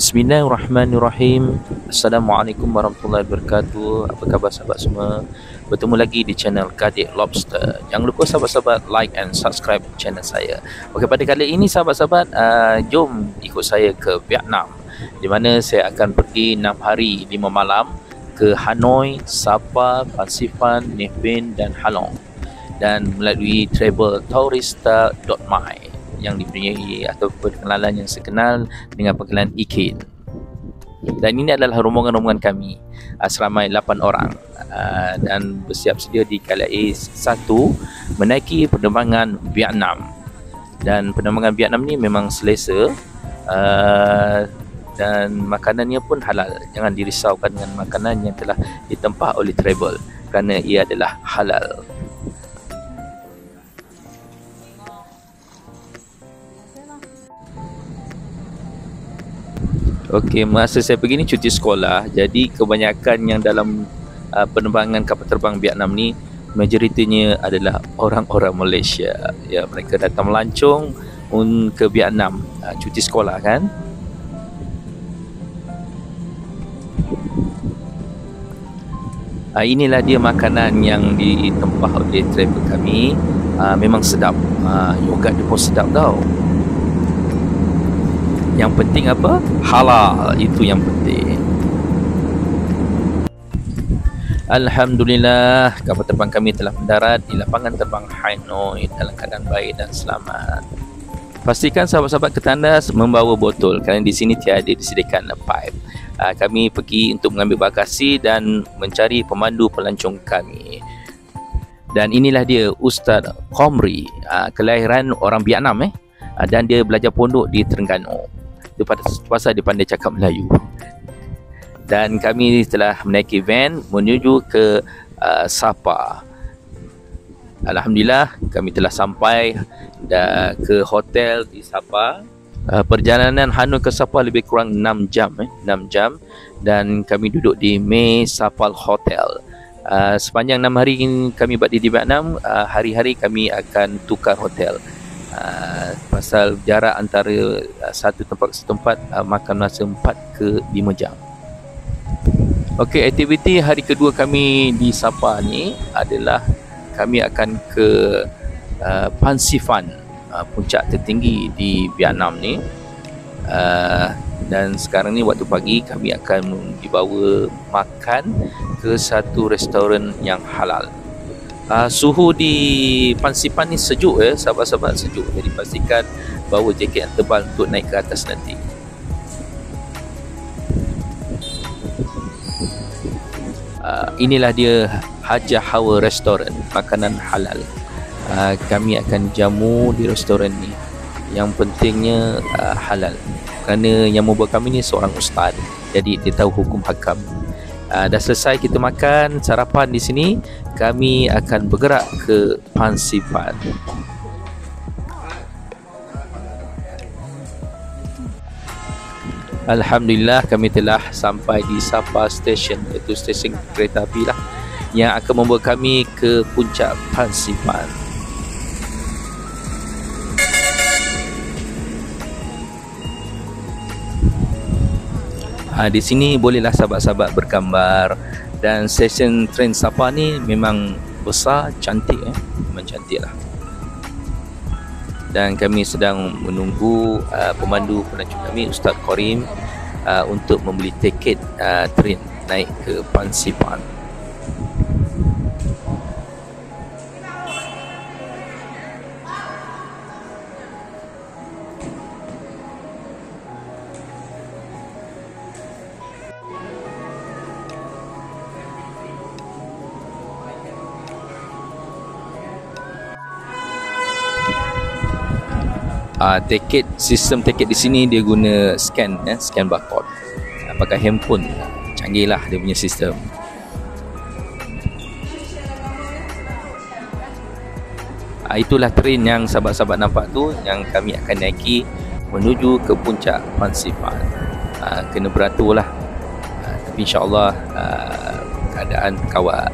Bismillahirrahmanirrahim. Assalamualaikum warahmatullahi wabarakatuh. Apa khabar sahabat semua? Bertemu lagi di channel Kadik Lobster. Jangan lupa sahabat-sahabat like and subscribe channel saya. Okey, pada kali ini sahabat-sahabat, jom ikut saya ke Vietnam, di mana saya akan pergi 6 hari 5 malam ke Hanoi, Sapa, Pacific, Nha Binh dan Halong, dan melalui traveltourista.my yang dipunyai atau perkenalan yang sekenal dengan panggilan Ikin. Dan ini adalah rombongan-rombongan kami, seramai 8 orang, dan bersiap sedia di KLIA 1 menaiki penerbangan Vietnam. Dan penerbangan Vietnam ni memang selesa, dan makanannya pun halal. Jangan dirisaukan dengan makanan yang telah ditempah oleh travel, kerana ia adalah halal. Okey, masa saya pergi ni cuti sekolah, jadi kebanyakan yang dalam penerbangan kapal terbang Vietnam ni majoritinya adalah orang-orang Malaysia. Ya, mereka datang melancong ke Vietnam, cuti sekolah kan. Inilah dia makanan yang ditempah oleh travel kami. Memang sedap. Yogurt dia pun sedap tau. Yang penting apa? Halal, itu yang penting. Alhamdulillah, kapal terbang kami telah mendarat di lapangan terbang Hanoi dalam keadaan baik dan selamat. Pastikan sahabat-sahabat ketandas membawa botol, kerana di sini tiada disediakan pipe. Kami pergi untuk mengambil bagasi dan mencari pemandu pelancong kami. Dan inilah dia Ustaz Qomri, kelahiran orang Vietnam dan dia belajar pondok di Terengganu. Itu pasal dia pandai cakap Melayu. Dan kami telah menaiki van menuju ke Sapa. Alhamdulillah, kami telah sampai ke hotel di Sapa. Perjalanan Hanoi ke Sapa lebih kurang 6 jam 6 jam, dan kami duduk di May Sapal Hotel. Sepanjang 6 hari kami berada di Vietnam, hari-hari kami akan tukar hotel. Pasal jarak antara satu tempat ke setempat makan masa 4 ke 5 jam. Okey, aktiviti hari kedua kami di Sapa ni adalah kami akan ke Pacific, puncak tertinggi di Vietnam ni. Dan sekarang ni waktu pagi kami akan dibawa makan ke satu restoran yang halal. Suhu di Pacific ni sejuk sahabat-sahabat, sejuk. Jadi pastikan bawa jaket yang tebal untuk naik ke atas nanti. Inilah dia Hajah Hawa Restaurant, makanan halal. Kami akan jamu di restoran ni. Yang pentingnya halal, kerana yang membuat kami ni seorang ustaz, jadi dia tahu hukum hakam. Dah selesai kita makan sarapan di sini, kami akan bergerak ke Pacific. Alhamdulillah, kami telah sampai di Sapa Station, iaitu stesen kereta api lah, yang akan membawa kami ke puncak Pacific. Di sini bolehlah sahabat-sahabat bergambar, dan stesen train Sapa ni memang besar, cantik memang cantik lah. Dan kami sedang menunggu pemandu pelancong kami, Ustaz Karim, untuk membeli tiket train naik ke Pacific. Sistem tiket di sini dia guna scan barcode, pakai handphone. Canggih lah dia punya sistem. Itulah train yang sahabat-sahabat nampak tu, yang kami akan naiki menuju ke puncak Pacific. Kena beratur lah, tapi insyaAllah keadaan kawal.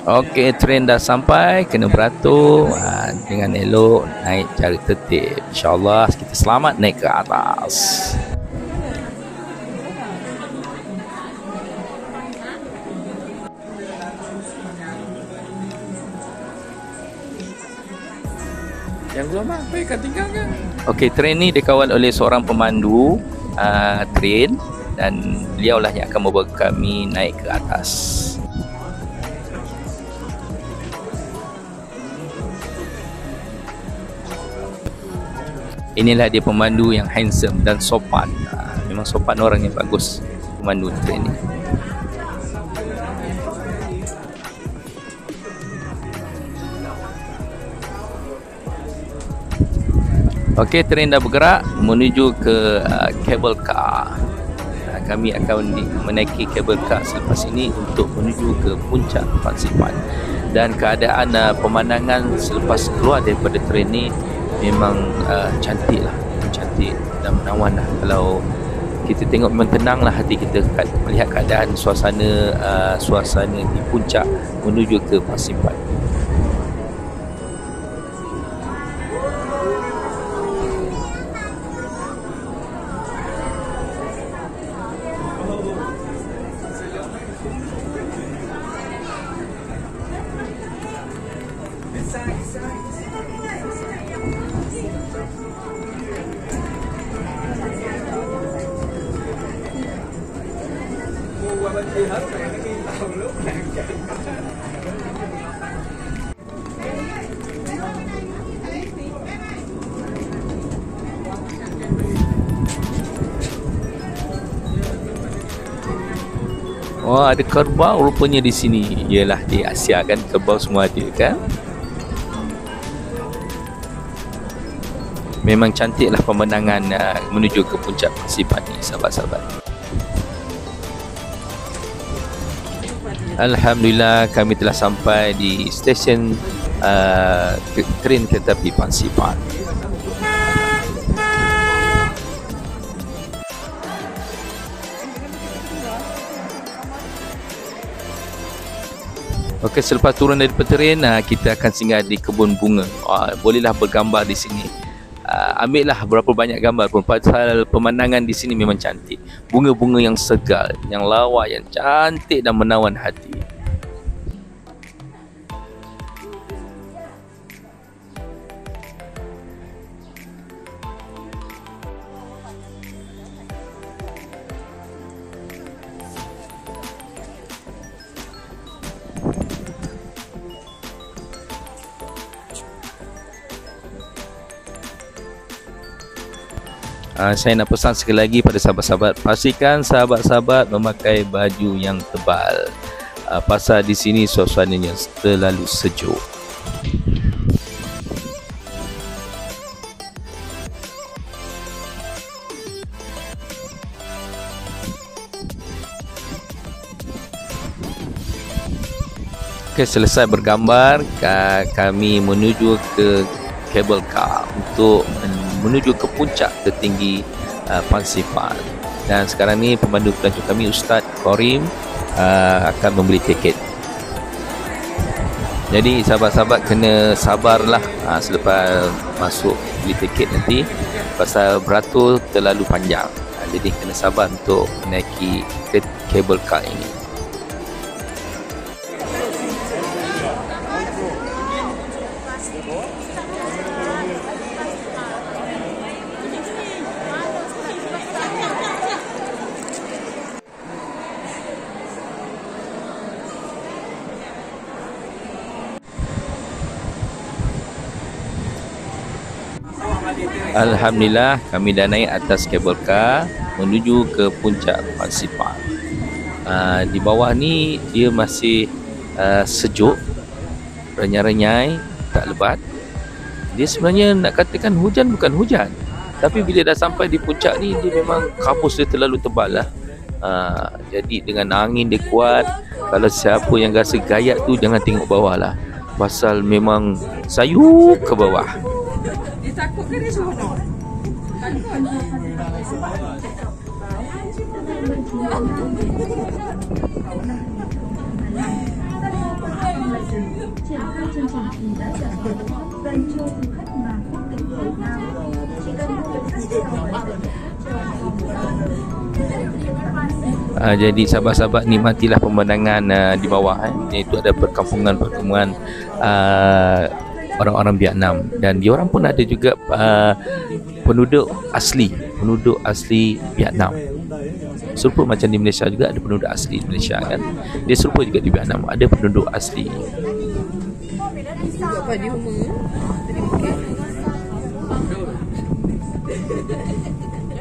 Okey, train dah sampai, kena beratur dengan elok, naik cara tertib. InsyaAllah kita selamat naik ke atas. Yang lama apa ikan tinggal kan? Okey, train ni dikawal oleh seorang pemandu train, dan beliaulah yang akan membawa kami naik ke atas. Inilah dia pemandu yang handsome dan sopan. Memang sopan, orang yang bagus pemandu train ni. Okey, train dah bergerak menuju ke cable car. Kami akan menaiki cable car selepas ini untuk menuju ke puncak Fansipan. Dan keadaan pemandangan selepas keluar daripada train ni memang cantik lah, cantik dan menawan lah. Kalau kita tengok memang tenang lah hati kita melihat keadaan suasana di puncak menuju ke Fansipan. Oh, ada kerbau rupanya di sini. Yalah, di Asia kan kerbau semua ada kan. Memang cantiklah pemandangan menuju ke puncak Fansipan ni, sahabat-sahabat. Alhamdulillah, kami telah sampai di stesen train kereta api Fansipan. Okey, selepas turun dari train, kita akan singgah di kebun bunga. Bolehlah bergambar di sini. Ambillah berapa banyak gambar pun, pasal pemandangan di sini memang cantik. Bunga-bunga yang segar, yang lawa, yang cantik dan menawan hati. Saya nak pesan sekali lagi pada sahabat-sahabat, pastikan sahabat-sahabat memakai baju yang tebal, pasal di sini suasananya terlalu sejuk. Okey, selesai bergambar, kami menuju ke cable car untuk menuju ke puncak tertinggi Fansipan. Dan sekarang ni pemandu pelancong kami, Ustaz Karim, akan membeli tiket. Jadi sahabat-sahabat kena sabarlah selepas masuk beli tiket nanti, pasal beratur terlalu panjang. Jadi kena sabar untuk menaiki ke cable car ini. Alhamdulillah, kami dah naik atas kabel car menuju ke puncak Fansipan. Di bawah ni dia masih sejuk, renyai-renyai, tak lebat. Dia sebenarnya nak katakan hujan bukan hujan, tapi bila dah sampai di puncak ni, dia memang kabus dia terlalu tebal lah. Jadi dengan angin dia kuat, kalau siapa yang rasa gayat tu jangan tengok bawah lah, pasal memang sayup ke bawah. Takut ke dia seronok? Takut. Tôi trân trọng vì đã trả lời dành cho du khách mà quốc tịch Việt Nam. Chỉ cần mua vé khách jadi sahabat-sahabat, nikmatilah pemandangan di bawah. Itu ada perkampungan orang-orang Vietnam, dan diorang pun ada juga penduduk asli Vietnam. Serupa macam di Malaysia juga ada penduduk asli Malaysia kan. Dia serupa juga di Vietnam, ada penduduk asli. Apa di rumah? Tadi pakai.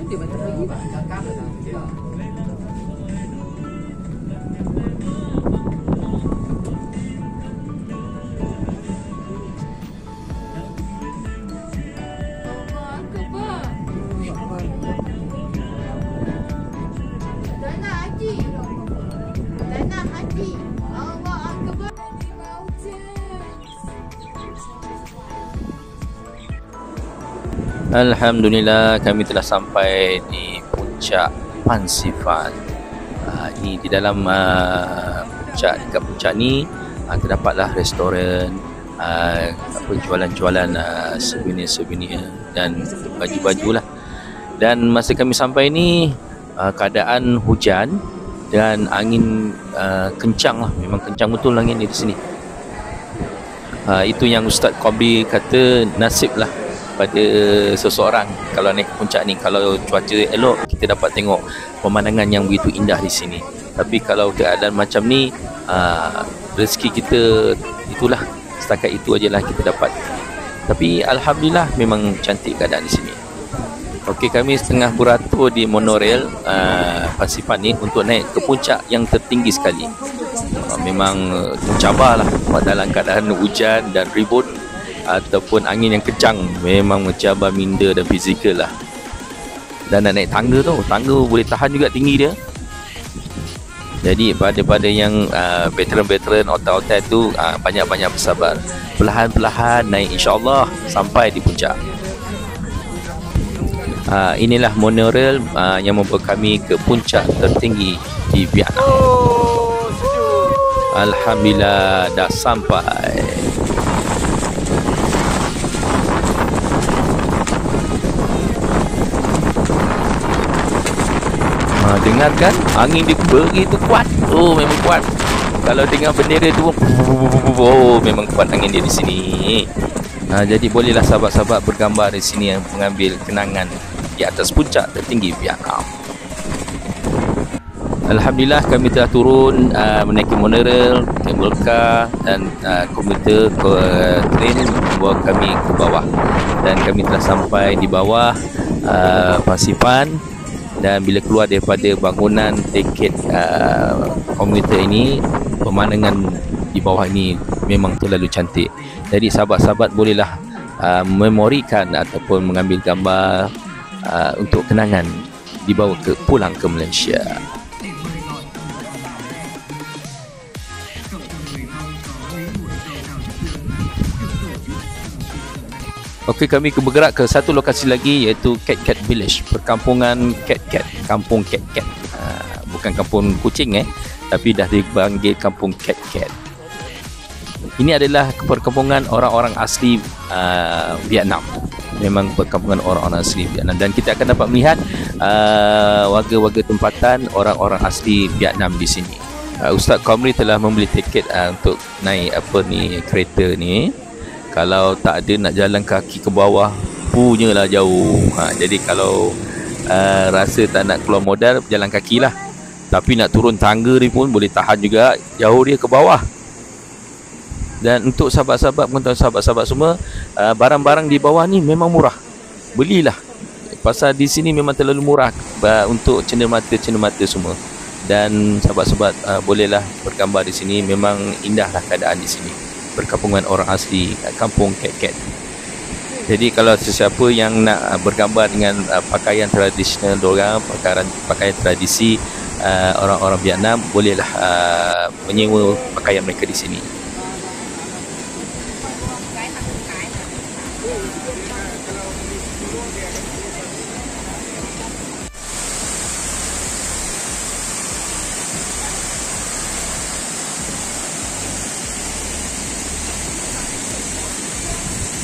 Dia baca lagi. Alhamdulillah, kami telah sampai di puncak Pansifan. Ini di dalam dekat puncak ni terdapatlah restoran, jualan-jualan souvenir dan baju-baju lah. Dan masa kami sampai ni keadaan hujan dan angin kencang lah, memang kencang betul angin di sini. Itu yang Ustaz Qamri kata, nasib lah pada seseorang kalau naik ke puncak ni. Kalau cuaca elok, kita dapat tengok pemandangan yang begitu indah di sini. Tapi kalau keadaan macam ni, rezeki kita itulah, setakat itu ajalah kita dapat. Tapi Alhamdulillah memang cantik keadaan di sini. Okey, kami setengah beratur di monorail Pansifan ni untuk naik ke puncak yang tertinggi sekali. Memang mencabarlah dalam keadaan hujan dan ribut ataupun angin yang kencang, memang mencabar minda dan fizikal lah. Dan nak naik tangga tu, tangga boleh tahan juga tinggi dia. Jadi pada yang veteran-veteran hotel-hotel tu, banyak-banyak bersabar, perlahan-perlahan naik, insyaAllah sampai di puncak. Inilah monorail yang membawa kami ke puncak tertinggi di Vietnam. Alhamdulillah dah sampai. Dengar kan, angin dia begitu kuat. Oh, memang kuat. Kalau dengar bendera tu, oh, memang kuat angin dia di sini. Jadi bolehlah sahabat-sahabat bergambar di sini, yang mengambil kenangan di atas puncak tertinggi Vietnam. Alhamdulillah kami telah turun menaiki monorail, cable car dan komuter train membawa kami ke bawah, dan kami telah sampai di bawah Pansifan. Dan bila keluar daripada bangunan tiket komuter ini, pemandangan di bawah ini memang terlalu cantik. Jadi sahabat-sahabat bolehlah memorikan ataupun mengambil gambar untuk kenangan, dibawa pulang ke Malaysia. Okey, kami bergerak ke satu lokasi lagi, iaitu Cat Cat Village, perkampungan Cat Cat, kampung Cat Cat. Bukan kampung kucing tapi dah dipanggil kampung Cat Cat. Ini adalah perkampungan orang-orang asli Vietnam. Memang perkampungan orang-orang asli Vietnam, dan kita akan dapat melihat warga-warga tempatan orang-orang asli Vietnam di sini. Ustaz Qamri telah membeli tiket untuk naik kereta ni. Kalau tak ada, nak jalan kaki ke bawah punyalah jauh. Jadi kalau rasa tak nak keluar modal, jalan kaki lah. Tapi nak turun tangga ni pun boleh tahan juga, jauh dia ke bawah. Dan untuk sahabat-sahabat, sahabat-sahabat semua, barang-barang di bawah ni memang murah. Belilah. Pasal di sini memang terlalu murah untuk cenderamata semua. Dan sahabat-sahabat bolehlah bergambar di sini. Memang indahlah keadaan di sini. Perkampungan orang asli kampung Cat Cat. Jadi kalau sesiapa yang nak bergambar dengan pakaian tradisional diorang, pakaian tradisi orang-orang Vietnam, bolehlah menyewa pakaian mereka di sini.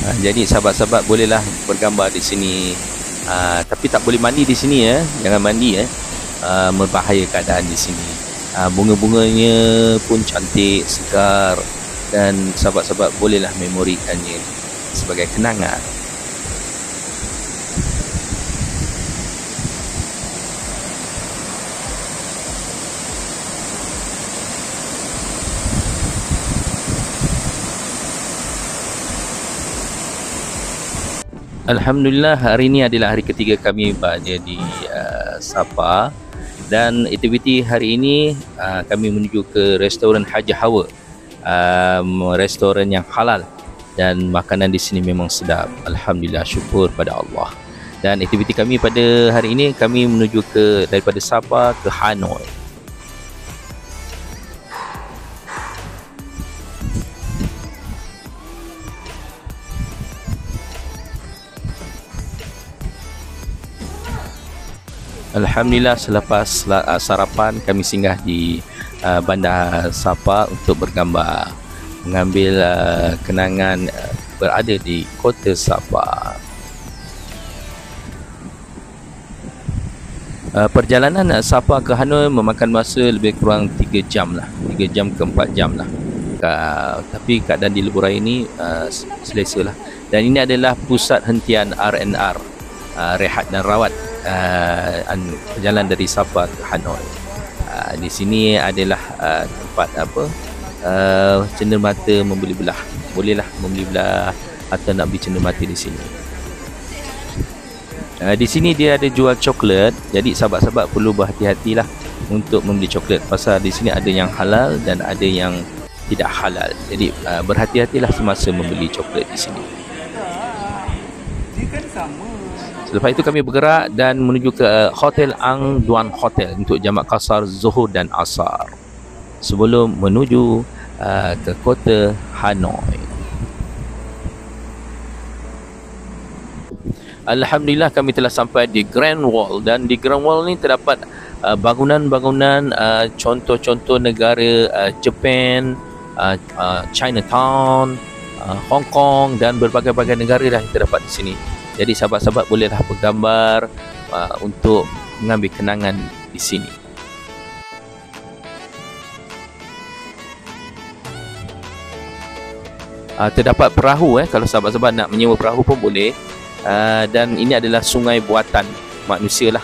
Jadi sahabat-sahabat bolehlah bergambar di sini. Tapi tak boleh mandi di sini ya. Jangan mandi ya. Berbahaya keadaan di sini. Bunga-bunganya pun cantik, segar, dan sahabat-sahabat bolehlah memorikannya sebagai kenangan. Alhamdulillah, hari ini adalah hari ketiga kami berada di Sabah, dan aktiviti hari ini kami menuju ke restoran Haji Hawa, restoran yang halal, dan makanan di sini memang sedap. Alhamdulillah, syukur pada Allah. Dan aktiviti kami pada hari ini, kami menuju daripada Sabah ke Hanoi. Alhamdulillah, selepas sarapan kami singgah di bandar Sabah untuk bergambar, mengambil kenangan berada di kota Sabah. Perjalanan Sabah ke Hanoi memakan masa lebih kurang 3 jam lah, 3 jam ke 4 jam lah. Tapi keadaan di lebuh raya ini selesa lah. Dan ini adalah pusat hentian R&R, rehat dan rawat, perjalanan dari Sabah ke Hanoi. Di sini adalah tempat cenderamata membeli belah. Bolehlah membeli belah atau nak beli cenderamata di sini. Di sini dia ada jual coklat. Jadi sahabat-sahabat perlu berhati-hatilah untuk membeli coklat, pasal di sini ada yang halal dan ada yang tidak halal. Jadi berhati-hatilah semasa membeli coklat di sini. Selepas itu kami bergerak dan menuju ke Hotel Ang Duan Hotel untuk jamak kasar Zuhur dan Asar sebelum menuju ke kota Hanoi. Alhamdulillah, kami telah sampai di Grand Wall, dan di Grand Wall ni terdapat bangunan-bangunan contoh-contoh negara Japan, Chinatown, Hong Kong, dan berbagai-bagai negara dah yang terdapat di sini. Jadi sahabat-sahabat bolehlah bergambar untuk mengambil kenangan di sini. Terdapat perahu, kalau sahabat-sahabat nak menyewa perahu pun boleh. Dan ini adalah sungai buatan manusia lah.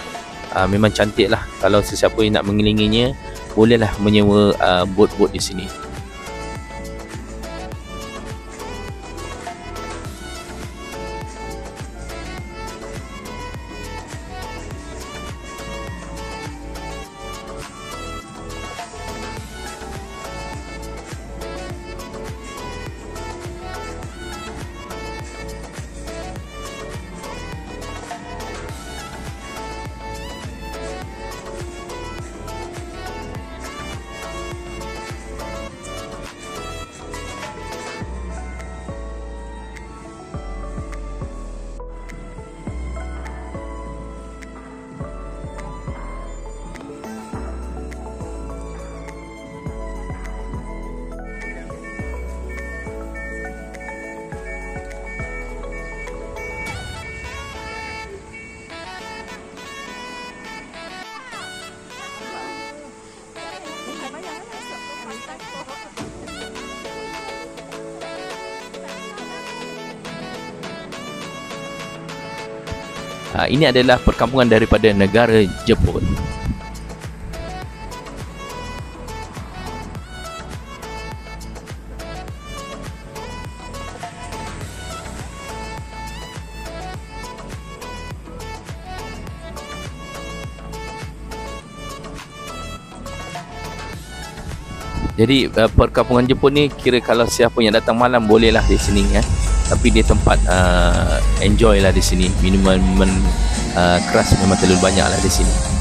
Memang cantik lah. Kalau sesiapa yang nak mengelilinginya, bolehlah menyewa bot-bot di sini. Ini adalah perkampungan daripada negara Jepun. Jadi perkampungan Jepun ni kira kalau siapa yang datang malam bolehlah di sini ya. Tapi dia tempat enjoy lah di sini. Minuman keras memang terlalu banyak lah di sini.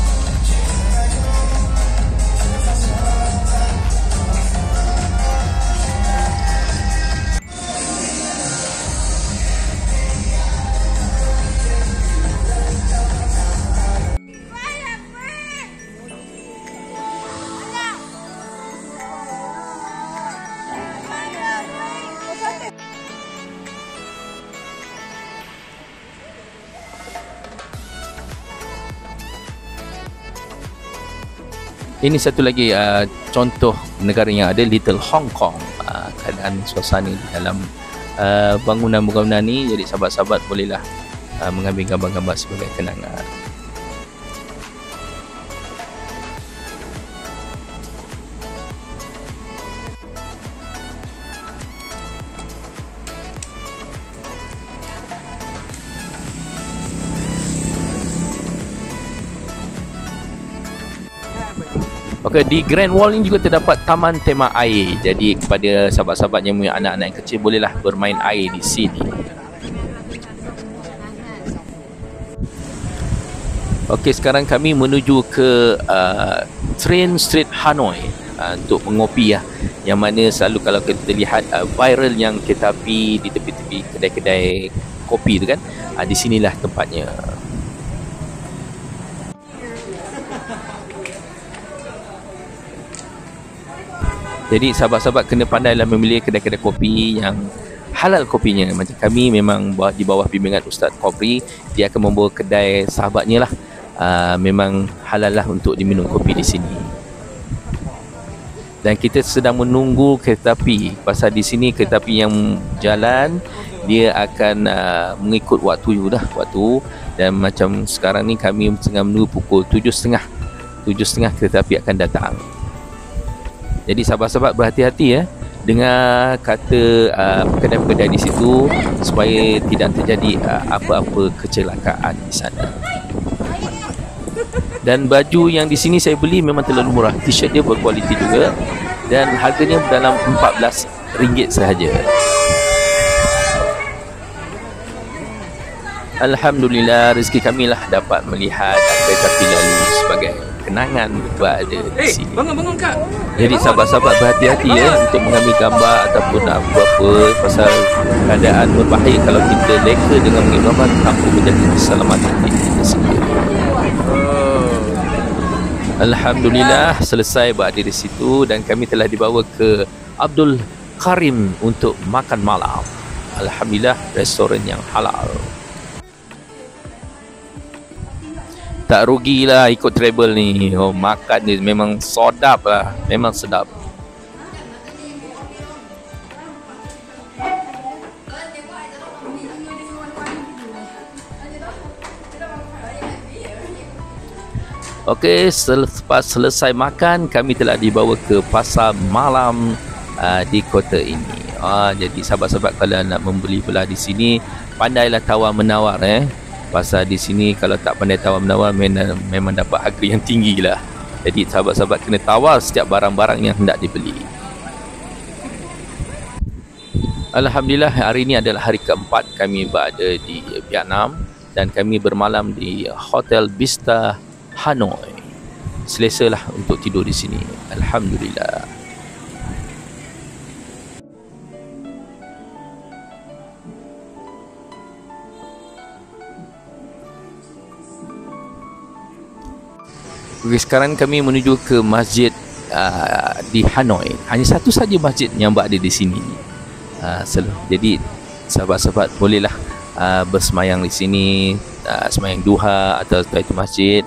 Ini satu lagi contoh negara yang ada, Little Hong Kong. Keadaan suasana di dalam bangunan-bangunan ni, jadi sahabat-sahabat bolehlah mengambil gambar-gambar sebagai kenangan. Okey, di Grand Wall ini juga terdapat taman tema air. Jadi kepada sahabat-sahabat yang punya anak-anak yang kecil, bolehlah bermain air di sini. Okey, sekarang kami menuju ke Train Street Hanoi untuk mengopi ya. Yang mana selalu kalau kita lihat viral yang kereta api di tepi-tepi kedai-kedai kopi tu kan, di sinilah tempatnya. Jadi sahabat-sahabat kena pandailah memilih kedai-kedai kopi yang halal kopinya. Macam kami memang di bawah bimbingan Ustaz Kobri, dia akan membawa kedai sahabatnya lah. Memang halal lah untuk diminum kopi di sini. Dan kita sedang menunggu kereta api. Pasal di sini kereta api yang jalan, dia akan mengikut waktu. Dan macam sekarang ni kami tengah menunggu pukul 7.30. 7.30 kereta api akan datang. Jadi sahabat-sahabat berhati-hati ya, dengar kata pekedai-pekedai di situ supaya tidak terjadi apa-apa kecelakaan di sana. Dan baju yang di sini saya beli memang terlalu murah. T-shirt dia berkualiti juga dan harganya dalam RM14 sahaja. Alhamdulillah, rezeki kami lah dapat melihat kereta api lalu sebagai kenangan berada di sini. Bangun Kak. Jadi sahabat-sahabat berhati-hati ya untuk mengambil gambar ataupun apa-apa, pasal keadaan berbahaya kalau kita leka dengan mengambil gambar tanpa menjaga keselamatan diri kita sendiri. Alhamdulillah selesai berada di situ dan kami telah dibawa ke Abdul Karim untuk makan malam. Alhamdulillah, restoran yang halal. Tak rugilah ikut travel ni. Makan ni memang sedap lah. Memang sedap. Okey, selepas selesai makan, kami telah dibawa ke pasar malam di kota ini. Jadi sahabat-sahabat kalau nak membeli belah di sini, pandailah tawar-menawar Pasal di sini kalau tak pandai tawar-menawar memang dapat harga yang tinggi lah. Jadi sahabat-sahabat kena tawar setiap barang-barang yang hendak dibeli. Alhamdulillah, hari ini adalah hari keempat kami berada di Vietnam dan kami bermalam di Hotel Vista Hanoi. Selesalah untuk tidur di sini. Alhamdulillah. Okay, sekarang kami menuju ke masjid di Hanoi. Hanya satu saja masjid yang berada di sini. Jadi sahabat-sahabat bolehlah bersemayang di sini, semayang duha atau tahiyatul masjid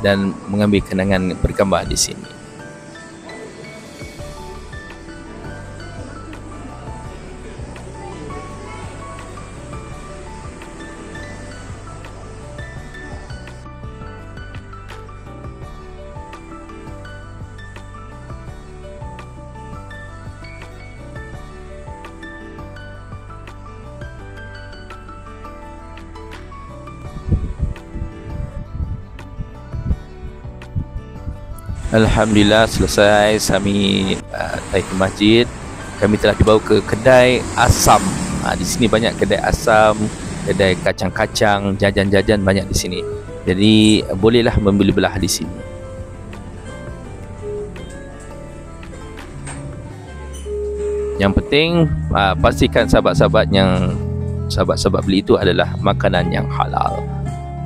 dan mengambil kenangan bergambar di sini. Alhamdulillah selesai kami tahiyatul masjid. Kami telah dibawa ke kedai asam. Di sini banyak kedai asam, kedai kacang-kacang, jajan-jajan banyak di sini. Jadi bolehlah membeli belah di sini. Yang penting pastikan sahabat-sahabat beli itu adalah makanan yang halal.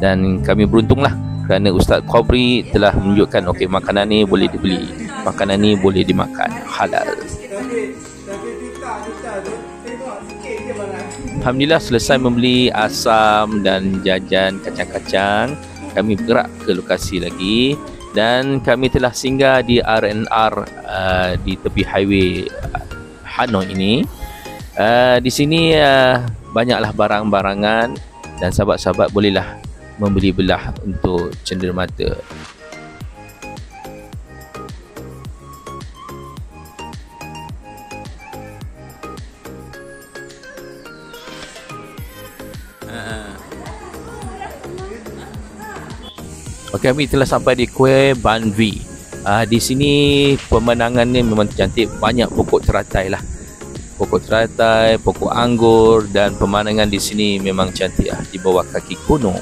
Dan kami beruntunglah kerana Ustaz Kobri telah menunjukkan okey, makanan ni boleh dibeli, makanan ni boleh dimakan, halal. Alhamdulillah selesai membeli asam dan jajan kacang-kacang, kami bergerak ke lokasi lagi Dan kami telah singgah di R&R di tepi highway Hanoi ini. Di sini banyaklah barang-barangan dan sahabat-sahabat bolehlah membeli belah untuk cenderamata. Okay, kami telah sampai di Kueh Ban Vi. Di sini pemandangannya memang cantik, banyak pokok teratai lah. Pokok teratai, pokok anggur, dan pemandangan di sini memang cantik di bawah kaki gunung.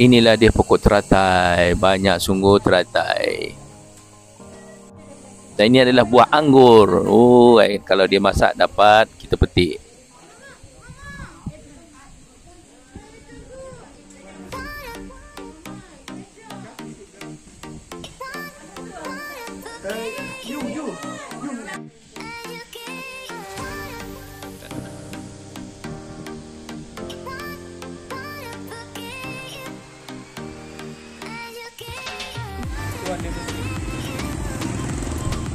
Inilah dia pokok teratai, banyak sungguh teratai. Dan ini adalah buah anggur. Kalau dia masak dapat kita petik.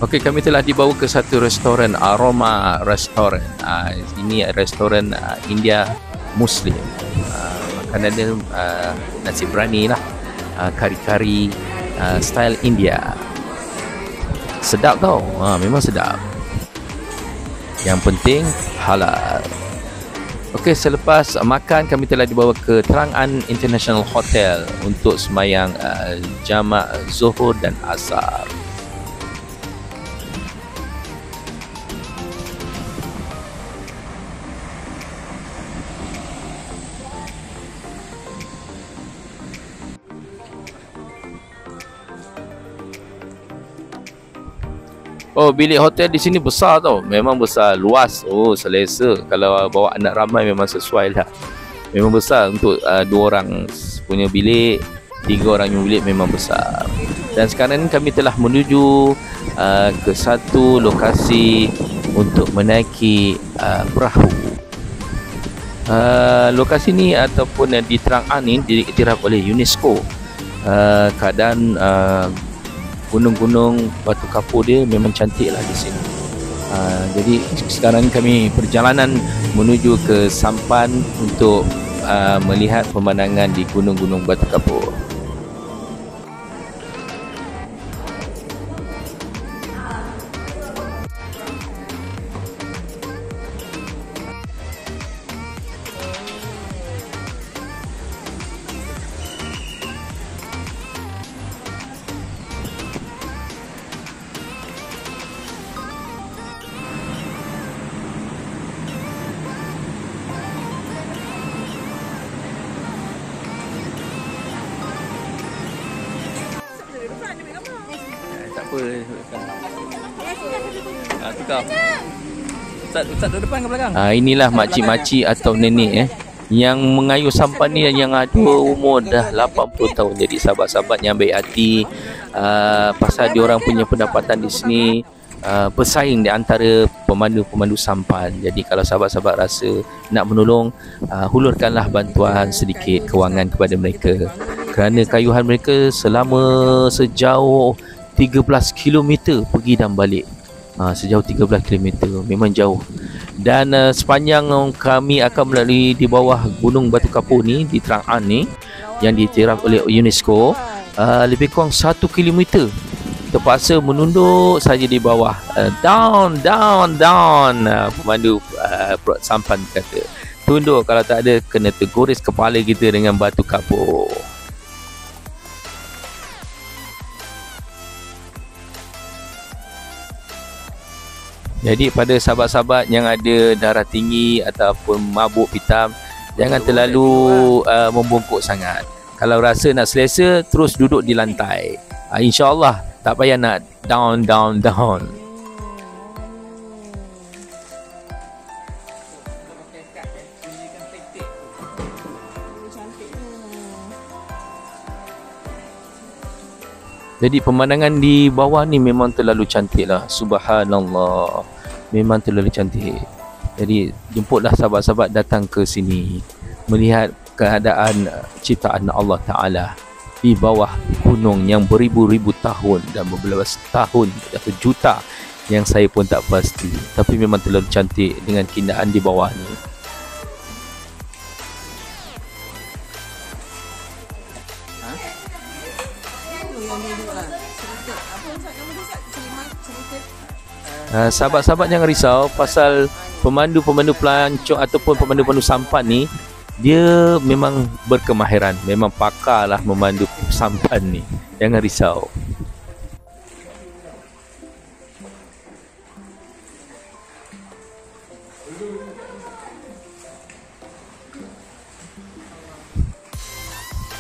Okey, kami telah dibawa ke satu restoran, Aroma Restaurant. Ini restoran India Muslim. Makanan dia nasi berani lah, kari-kari style India. Sedap tau, memang sedap. Yang penting halal. Okey, selepas makan kami telah dibawa ke Trang An International Hotel untuk sembahyang jamak Zuhur dan Asar. Bilik hotel di sini besar tau. Memang besar, luas. Selesa. Kalau bawa anak ramai memang sesuai lah. Memang besar untuk 2 orang punya bilik, 3 orang yang bilik memang besar. Dan sekarang ni kami telah menuju ke satu lokasi untuk menaiki perahu. Lokasi ni ataupun di Trang An ni diiktiraf oleh UNESCO. Keadaan gunung-gunung batu kapur dia memang cantik lah di sini. Jadi sekarang kami perjalanan menuju ke sampan untuk melihat pemandangan di gunung-gunung batu kapur. Tukar. Ustaz duduk depan ke belakang? Inilah makcik-makcik atau nenek yang mengayuh sampan ni, yang ada umur dah 80 tahun. Jadi sahabat-sahabat yang baik hati, pasal diorang punya pendapatan di sini bersaing di antara pemandu-pemandu sampan. Jadi kalau sahabat-sahabat rasa nak menolong, hulurkanlah bantuan sedikit kewangan kepada mereka, kerana kayuhan mereka selama sejauh 13 km pergi dan balik. Sejauh 13 km memang jauh. Dan sepanjang kami akan melalui di bawah Gunung Batu Kapur ni, di Trang An ni, yang diiktiraf oleh UNESCO, lebih kurang 1 km terpaksa menunduk saja di bawah. Down. Pemandu sampan kata, tunduk, kalau tak ada kena tergores kepala kita dengan batu kapur. Jadi pada sahabat-sahabat yang ada darah tinggi ataupun mabuk hitam, jangan terlalu membungkuk sangat. Kalau rasa nak selesa, terus duduk di lantai. InsyaAllah tak payah nak down. Jadi pemandangan di bawah ni memang terlalu cantik lah. Subhanallah, memang terlalu cantik. Jadi jemputlah sahabat-sahabat datang ke sini, melihat keadaan ciptaan Allah Ta'ala di bawah gunung yang beribu-ribu tahun dan berbelas tahun atau juta, yang saya pun tak pasti. Tapi memang terlalu cantik dengan keindahan di bawah ni. Sahabat-sahabat jangan risau pasal pemandu-pemandu pelancong ataupun pemandu-pemandu sampan ni, dia memang berkemahiran, memang pakar lah memandu sampan ni. Jangan risau.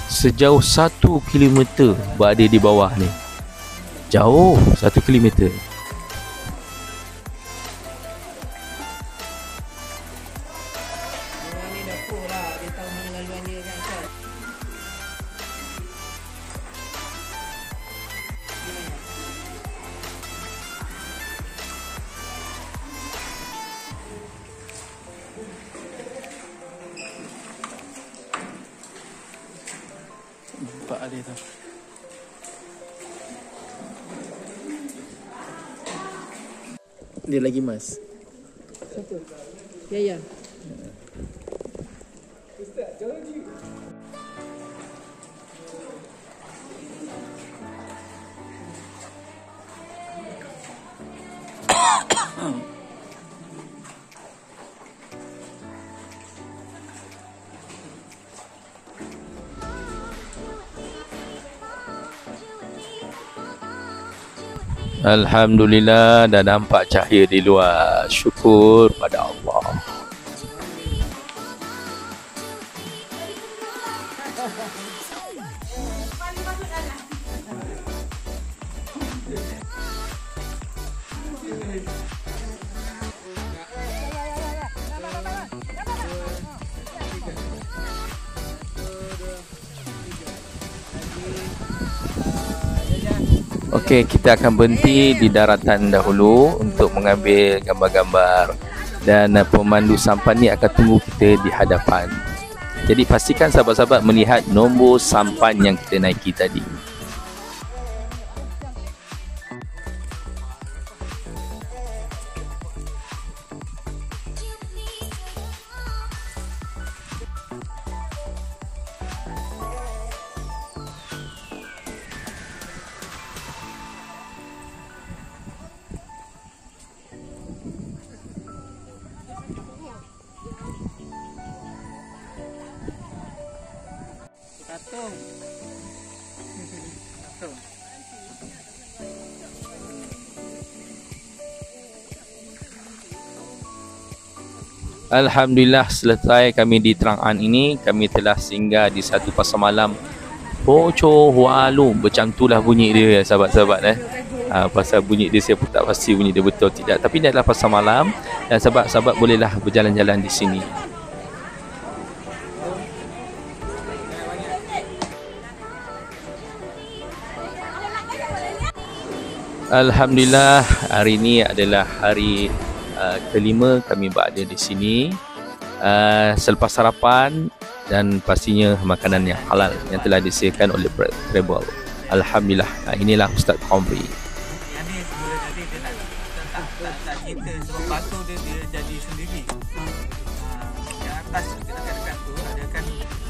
Sejauh 1 km berada di bawah ni. Jauh 1 km. Nampak ada tu. Dia lagi mas. Satu. Ya. Alhamdulillah, dah nampak cahaya di luar. Syukur pada Allah. Okey, kita akan berhenti di daratan dahulu untuk mengambil gambar-gambar, dan pemandu sampan ni akan tunggu kita di hadapan. Jadi pastikan sahabat-sahabat melihat nombor sampan yang kita naiki tadi. Alhamdulillah, selesai kami di Trang An ini, kami telah singgah di satu pasar malam Poco Hualum. Macam itulah bunyi dia, sahabat-sahabat. Pasal bunyi dia saya pun tak pasti bunyi dia betul tidak, tapi dia adalah pasar malam dan sahabat-sahabat bolehlah berjalan-jalan di sini. Alhamdulillah, hari ini adalah hari kelima kami berada di sini. Selepas sarapan dan pastinya makanan yang halal yang telah disediakan oleh Travel. Alhamdulillah. Inilah Ustaz Qamri. Yang ni sebelum tadi dia tak kita sebab batu dia jadi sendiri. Yang atas kita nak dekat tu ada kan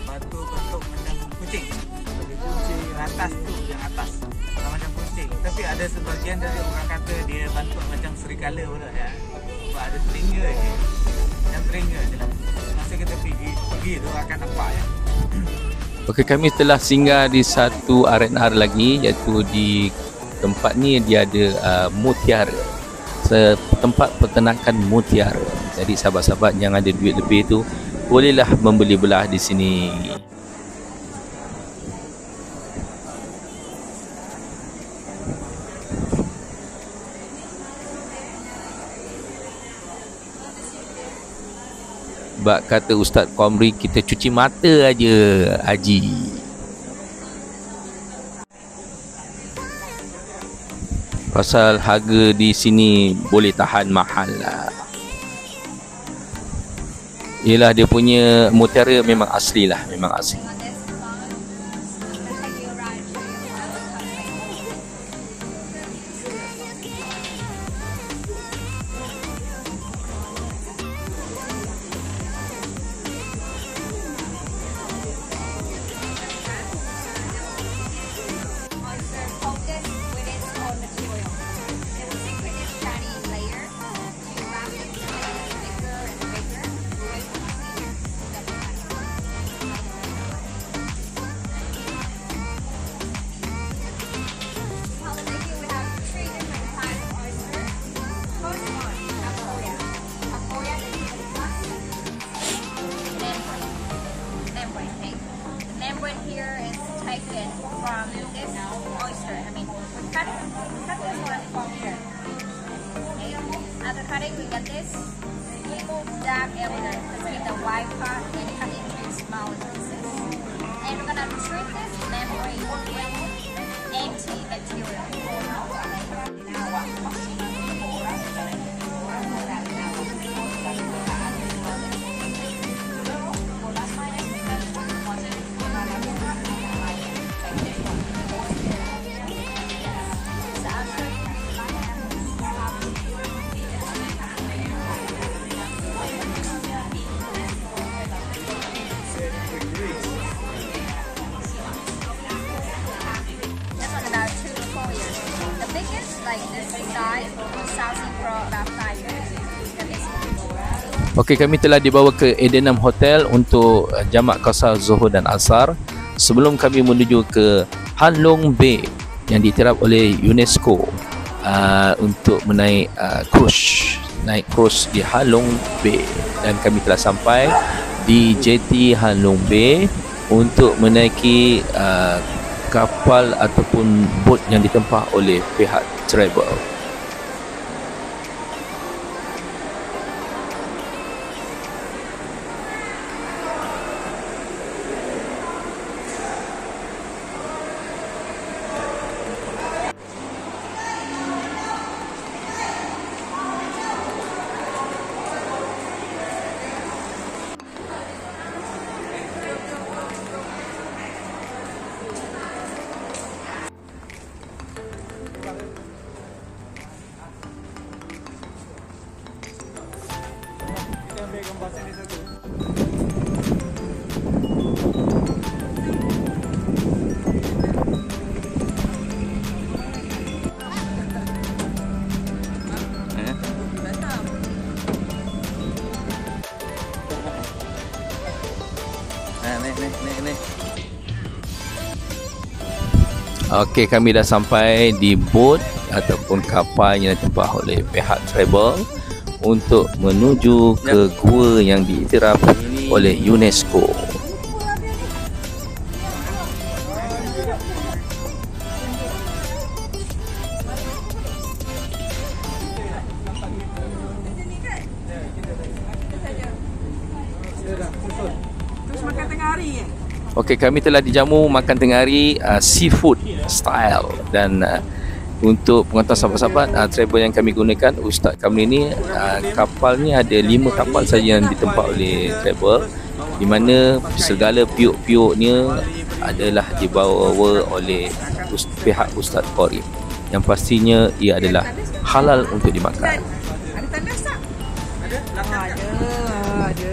batu bentuk macam kucing. Kucing atas tu yang atas macam kucing. Tapi ada sebahagian dari orang kata dia bentuk macam serigala pula ya. Sebab ada telinga je. Yang telinga je lah. Masa kita pergi tu akan nampak ya. Okey, kami telah singgah di satu R&R lagi, iaitu di tempat ni dia ada mutiara. Tempat peternakan mutiara. Jadi sahabat-sahabat yang ada duit lebih tu bolehlah membeli belah di sini. Sebab kata Ustaz Qamri, kita cuci mata aja, Haji. Pasal harga di sini boleh tahan mahal lah. Yelah, dia punya mutiara memang asli lah, memang asli. Here is taken from this oyster. I mean, we cut this one from here. Okay. After cutting, we get this. Remove that area, keep the white part, and cut it into small pieces. And we're gonna treat this membrane with antibacterial. Okey, kami telah dibawa ke Edenham Hotel untuk jamak qasar Zuhur dan Asar. Sebelum kami menuju ke Han Long Bay yang diiktiraf oleh UNESCO untuk menaik naik cruise di Han Long Bay, dan kami telah sampai di jetty Han Long Bay untuk menaiki kapal ataupun bot yang ditempah oleh pihak Travel. Okey, kami dah sampai di bot ataupun kapal yang ditempah oleh pihak Travel untuk menuju ke gua yang diiktiraf oleh UNESCO. Okey, kami telah dijamu makan tengah hari seafood style, dan Untuk pengantar sahabat-sahabat travel yang kami gunakan, Ustaz kami ni kapal ni ada 5 kapal saja yang ditempat oleh travel, di mana segala piuk-piuknya adalah dibawa oleh pihak Ustaz Qorib, yang pastinya ia adalah halal untuk dimakan. Ada tandas tak? Ada? Langkah tak? Ada.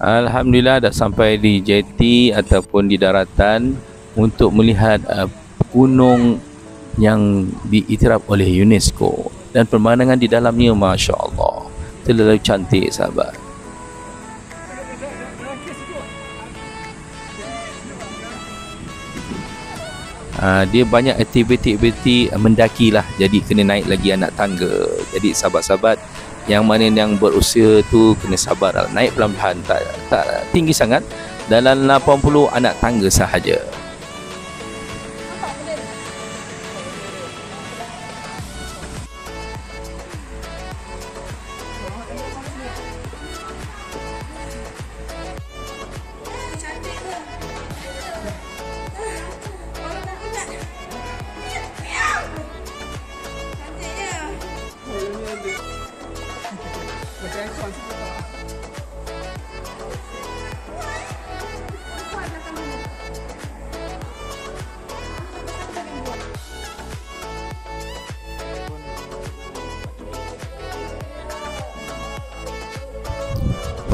Alhamdulillah dah sampai di jeti ataupun di daratan untuk melihat gunung yang diiktiraf oleh UNESCO, dan pemandangan di dalamnya Masya Allah terlalu cantik sahabat. Dia banyak aktiviti-aktiviti mendaki lah, jadi kena naik lagi anak tangga. Jadi sahabat-sahabat yang mana yang berusia tu kena sabar, naik pelan-pelan, tak tinggi sangat, dalam 80 anak tangga sahaja.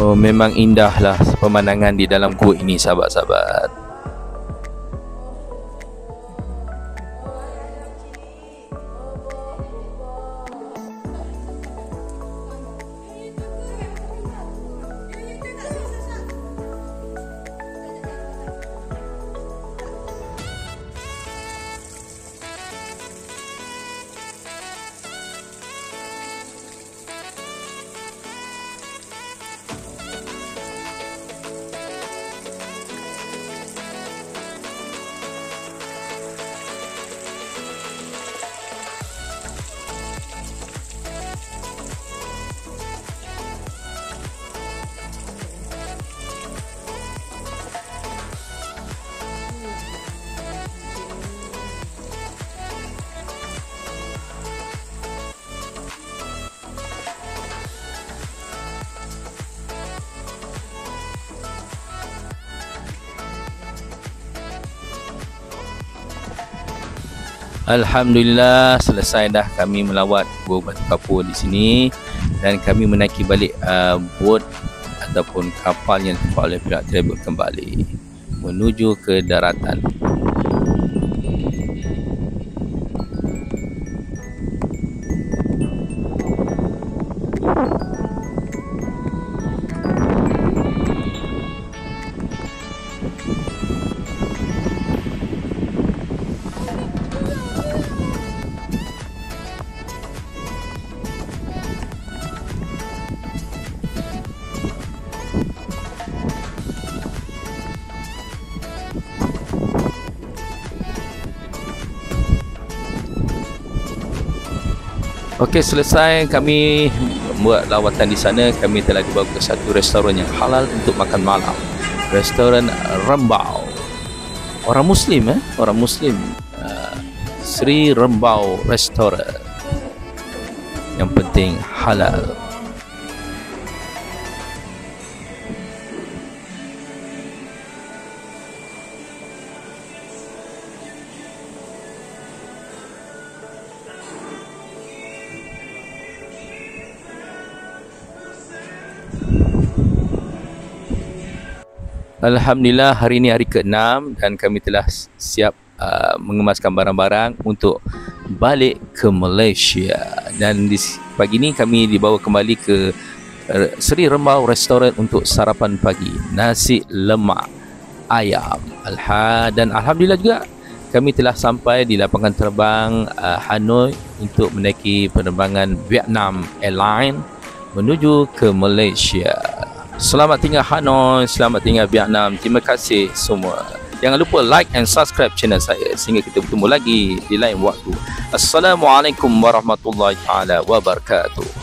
Oh, memang indahlah pemandangan di dalam gua ini sahabat-sahabat. Alhamdulillah, selesai dah kami melawat Gua Batu Kapur di sini, dan kami menaiki balik bot ataupun kapal yang ditempat oleh pihak travel kembali menuju ke daratan. Okey, selesai kami buat lawatan di sana, kami telah dibawa ke satu restoran yang halal untuk makan malam. Restoran Rembau. Orang Muslim orang Muslim. Sri Rembau Restoran. Yang penting halal. Alhamdulillah, hari ini hari ke-6 dan kami telah siap mengemaskan barang-barang untuk balik ke Malaysia. Dan di pagi ini kami dibawa kembali ke Seri Rembau Restoran untuk sarapan pagi, nasi lemak ayam. Dan Alhamdulillah juga kami telah sampai di lapangan terbang Hanoi untuk menaiki penerbangan Vietnam Airlines menuju ke Malaysia. Selamat tinggal Hanoi, selamat tinggal Vietnam. Terima kasih semua. Jangan lupa like and subscribe channel saya sehingga kita bertemu lagi di lain waktu. Assalamualaikum warahmatullahi wabarakatuh.